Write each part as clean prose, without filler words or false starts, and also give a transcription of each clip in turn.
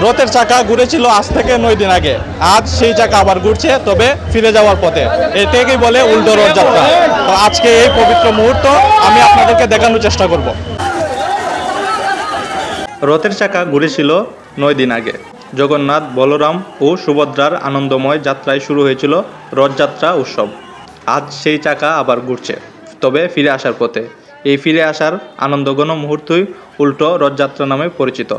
রথের চাকা ঘুরেছিল আজ থেকে 9 দিন আগে, আজ সেই চাকা আবার ঘুরছে, তবে ফিরে যাওয়ার পথে। এটাকেই বলে উল্টো রথযাত্রা। তো আজকে এই পবিত্র মুহূর্ত আমি আপনাদেরকে দেখানোর চেষ্টা করব। রথের চাকা ঘুরেছিল 9 দিন আগে। জগন্নাথ, বলরাম ও সুভদ্রার আনন্দময় যাত্রায় শুরু হয়েছিল রথযাত্রা উৎসব। আজ সেই চাকা আবার ঘুরছে, তবে ফিরে আসার পথে। এই ফিরে আসার আনন্দঘন মুহূর্তই উল্টো রথযাত্রা নামে পরিচিত।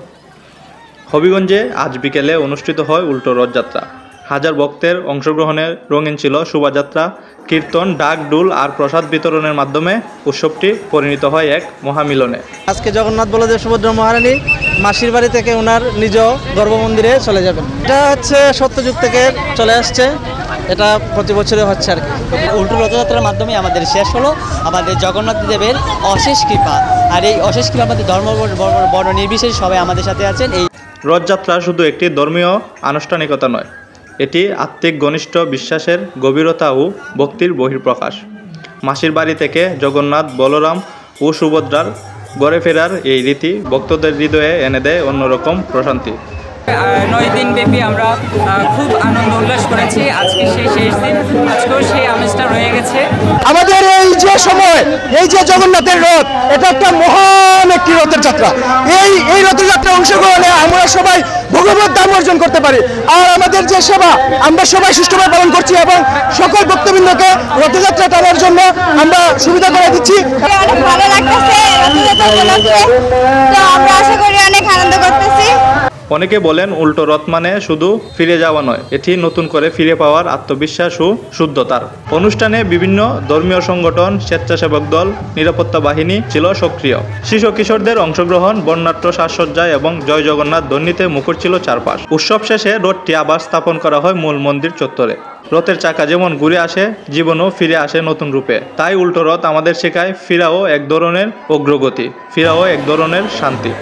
হবিগঞ্জে আজ বিকেলে অনুষ্ঠিত হয় উল্টো রথযাত্রা। হাজার ভক্তের অংশগ্রহণে রঙিন ছিল শোভাযাত্রা, কীর্তন, ডাক, ডুল আর প্রসাদ বিতরণের মাধ্যমে উৎসবটি পরিণত হয় এক মহামিলনে। আজকে জগন্নাথ বলদেব সুভদ্রা মহারানী মাসির বাড়ি থেকে ওনার নিজ গর্ভমন্দিরে চলে যাবেন। এটা হচ্ছে সত্যযুগ থেকে চলে আসছে, এটা প্রতি বছরে হচ্ছে আর কি। উল্টো রথযাত্রার মাধ্যমে আমাদের শেষ হলো আমাদের জগন্নাথ দেবের অশেষ কৃপা। আর এই অশেষ কৃপা আমাদের ধর্ম বর্ণ নির্বিশেষে সবাই আমাদের সাথে আছেন। এই রথযাত্রা শুধু একটি ধর্মীয় আনুষ্ঠানিকতা নয়, এটি আত্মিক ঘনিষ্ঠ বিশ্বাসের গভীরতা ও ভক্তির বহিঃপ্রকাশ। মাসির বাড়ি থেকে জগন্নাথ, বলরাম ও সুভদ্রার ঘরে ফেরার এই রীতি ভক্তদের হৃদয়ে এনে দেয় অন্যরকম প্রশান্তি। 9 দিন ব্যাপী আমরা খুব আনন্দ উল্লাস করেছি। আজকে সেই শেষ দিন, আজকেও সেই আমেজটা রয়ে গেছে। আমাদের এই যে সময়, এই যে জগন্নাথের রথ, এটা একটা মহান একটি রথের যাত্রা। এই রথের যাত্রা অংশগ্রহণে আমরা সবাই ভগবত ধাম অর্জন করতে পারি। আর আমাদের যে সেবা আমরা সবাই সুষ্ঠুভাবে পালন করছি এবং সকল ভক্তবৃন্দকে রথযাত্রা টানার জন্য আমরা সুবিধা করে দিচ্ছি। অনেক ভালো লাগতেছে রথযাত্রা উপলক্ষে, তো আমরা আশা করি অনেক আনন্দ করতেছি। অনেকে বলেন উল্টো রথ মানে শুধু ফিরে যাওয়া নয়, এটি নতুন করে ফিরে পাওয়ার আত্মবিশ্বাস ও শুদ্ধতার। অনুষ্ঠানে বিভিন্ন ধর্মীয় সংগঠন, স্বেচ্ছাসেবক দল, নিরাপত্তা বাহিনী ছিল সক্রিয়। শিশু কিশোরদের অংশগ্রহণ, বর্ণাঢ্য সাজসজ্জা এবং জয় জগন্নাথ ধ্বনিতে মুখর ছিল চারপাশ। উৎসব শেষে রথটি আবার স্থাপন করা হয় মূল মন্দির চত্বরে। রথের চাকা যেমন ঘুরে আসে, জীবনও ফিরে আসে নতুন রূপে। তাই উল্টো রথ আমাদের শেখায় ফিরাও এক ধরনের অগ্রগতি, ফিরাও এক ধরনের শান্তি।